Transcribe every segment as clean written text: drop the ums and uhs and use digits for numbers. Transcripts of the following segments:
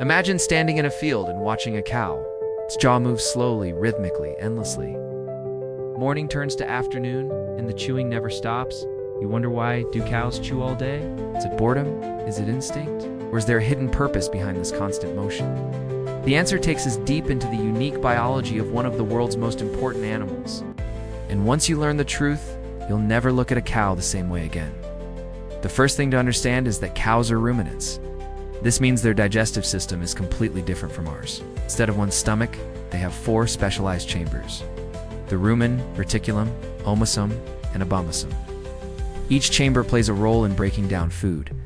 Imagine standing in a field and watching a cow. Its jaw moves slowly, rhythmically, endlessly. Morning turns to afternoon, and the chewing never stops. You wonder, why do cows chew all day? Is it boredom? Is it instinct? Or is there a hidden purpose behind this constant motion? The answer takes us deep into the unique biology of one of the world's most important animals. And once you learn the truth, you'll never look at a cow the same way again. The first thing to understand is that cows are ruminants. This means their digestive system is completely different from ours. Instead of one stomach, they have 4 specialized chambers: the rumen, reticulum, omasum, and abomasum. Each chamber plays a role in breaking down food.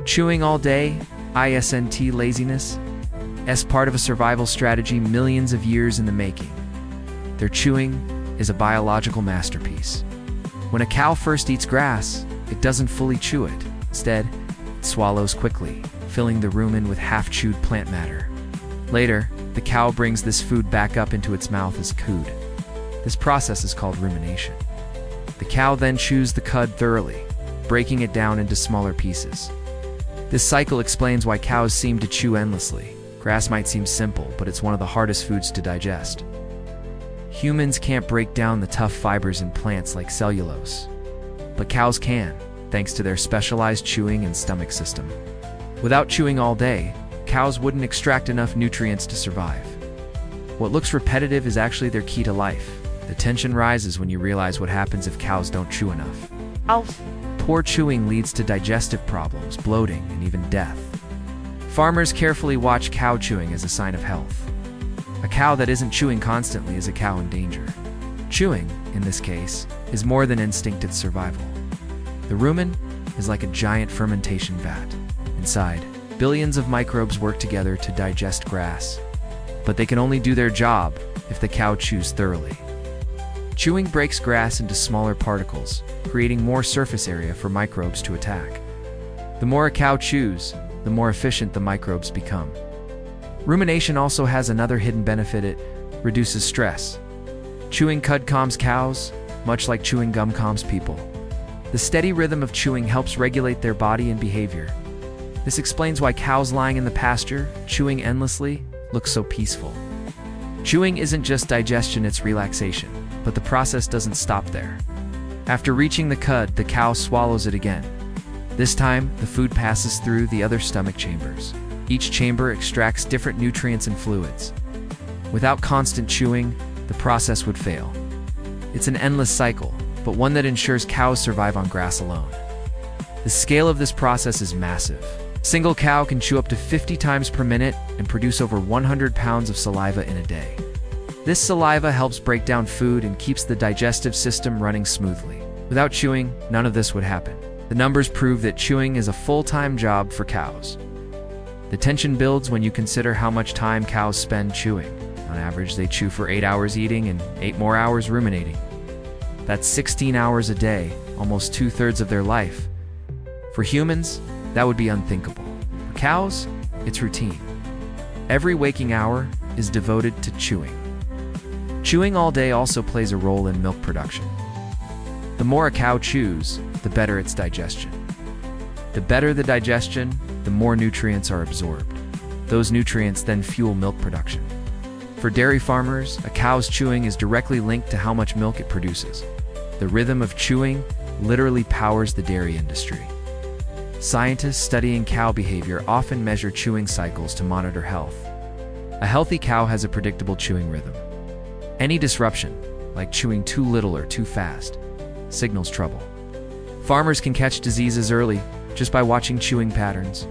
Chewing all day, isn't laziness, as part of a survival strategy millions of years in the making. Their chewing is a biological masterpiece. When a cow first eats grass, it doesn't fully chew it. Instead, it swallows quickly, filling the rumen with half-chewed plant matter. Later, the cow brings this food back up into its mouth as cud. This process is called rumination. The cow then chews the cud thoroughly, breaking it down into smaller pieces. This cycle explains why cows seem to chew endlessly. Grass might seem simple, but it's one of the hardest foods to digest. Humans can't break down the tough fibers in plants like cellulose, but cows can, thanks to their specialized chewing and stomach system. Without chewing all day, cows wouldn't extract enough nutrients to survive. What looks repetitive is actually their key to life. The tension rises when you realize what happens if cows don't chew enough. Poor chewing leads to digestive problems, bloating, and even death. Farmers carefully watch cow chewing as a sign of health. A cow that isn't chewing constantly is a cow in danger. Chewing, in this case, is more than instinct, it's survival. The rumen is like a giant fermentation vat. Inside, billions of microbes work together to digest grass, but they can only do their job if the cow chews thoroughly. Chewing breaks grass into smaller particles, creating more surface area for microbes to attack. The more a cow chews, the more efficient the microbes become. Rumination also has another hidden benefit: it reduces stress. Chewing cud calms cows, much like chewing gum calms people. The steady rhythm of chewing helps regulate their body and behavior. This explains why cows lying in the pasture, chewing endlessly, look so peaceful. Chewing isn't just digestion, it's relaxation, but the process doesn't stop there. After reaching the cud, the cow swallows it again. This time, the food passes through the other stomach chambers. Each chamber extracts different nutrients and fluids. Without constant chewing, the process would fail. It's an endless cycle, but one that ensures cows survive on grass alone. The scale of this process is massive. A single cow can chew up to 50 times per minute and produce over 100 pounds of saliva in a day. This saliva helps break down food and keeps the digestive system running smoothly. Without chewing, none of this would happen. The numbers prove that chewing is a full-time job for cows. The tension builds when you consider how much time cows spend chewing. On average, they chew for 8 hours eating and 8 more hours ruminating. That's 16 hours a day, almost 2/3 of their life. For humans, that would be unthinkable. For cows, it's routine. Every waking hour is devoted to chewing. Chewing all day also plays a role in milk production. The more a cow chews, the better its digestion. The better the digestion, the more nutrients are absorbed. Those nutrients then fuel milk production. For dairy farmers, a cow's chewing is directly linked to how much milk it produces. The rhythm of chewing literally powers the dairy industry. Scientists studying cow behavior often measure chewing cycles to monitor health. A healthy cow has a predictable chewing rhythm. Any disruption, like chewing too little or too fast, signals trouble. Farmers can catch diseases early just by watching chewing patterns.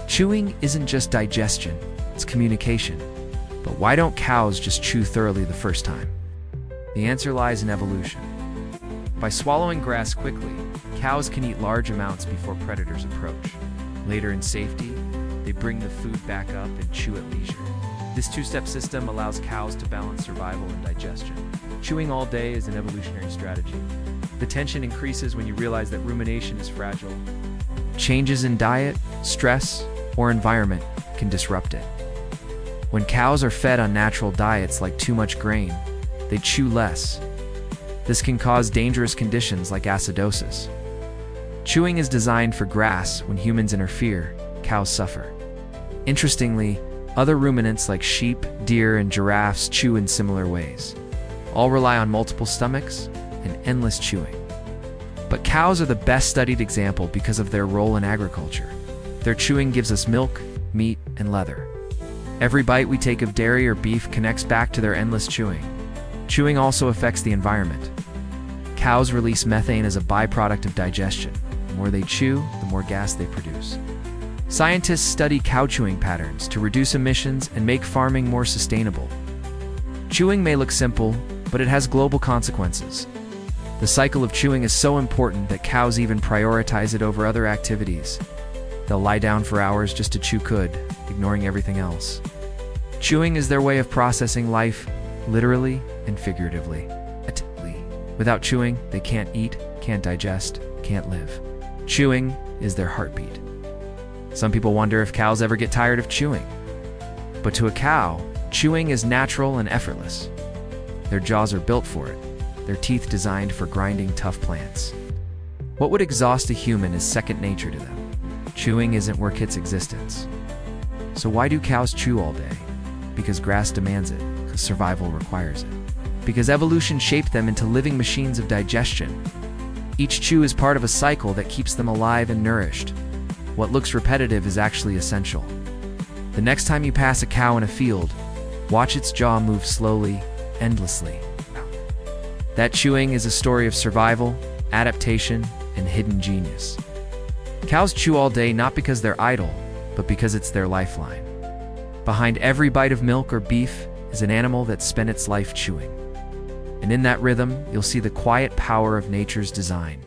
Chewing isn't just digestion, it's communication. But why don't cows just chew thoroughly the first time? The answer lies in evolution. By swallowing grass quickly, cows can eat large amounts before predators approach. Later, in safety, they bring the food back up and chew at leisure. This two-step system allows cows to balance survival and digestion. Chewing all day is an evolutionary strategy. The tension increases when you realize that rumination is fragile. Changes in diet, stress, or environment can disrupt it. When cows are fed on natural diets like too much grain, they chew less. This can cause dangerous conditions like acidosis. Chewing is designed for grass. When humans interfere, cows suffer. Interestingly, other ruminants like sheep, deer, and giraffes chew in similar ways. All rely on multiple stomachs and endless chewing. But cows are the best studied example because of their role in agriculture. Their chewing gives us milk, meat, and leather. Every bite we take of dairy or beef connects back to their endless chewing. Chewing also affects the environment. Cows release methane as a byproduct of digestion. The more they chew, the more gas they produce. Scientists study cow chewing patterns to reduce emissions and make farming more sustainable. Chewing may look simple, but it has global consequences. The cycle of chewing is so important that cows even prioritize it over other activities. They'll lie down for hours just to chew cud, ignoring everything else. Chewing is their way of processing life, literally and figuratively. Without chewing, they can't eat, can't digest, can't live. Chewing is their heartbeat. Some people wonder if cows ever get tired of chewing. But to a cow, chewing is natural and effortless. Their jaws are built for it, their teeth designed for grinding tough plants. What would exhaust a human is second nature to them. Chewing isn't where kits existence. So why do cows chew all day? Because grass demands it, because survival requires it. Because evolution shaped them into living machines of digestion. Each chew is part of a cycle that keeps them alive and nourished. What looks repetitive is actually essential. The next time you pass a cow in a field, watch its jaw move slowly, endlessly. That chewing is a story of survival, adaptation, and hidden genius. Cows chew all day not because they're idle, but because it's their lifeline. Behind every bite of milk or beef is an animal that spent its life chewing. And in that rhythm, you'll see the quiet power of nature's design.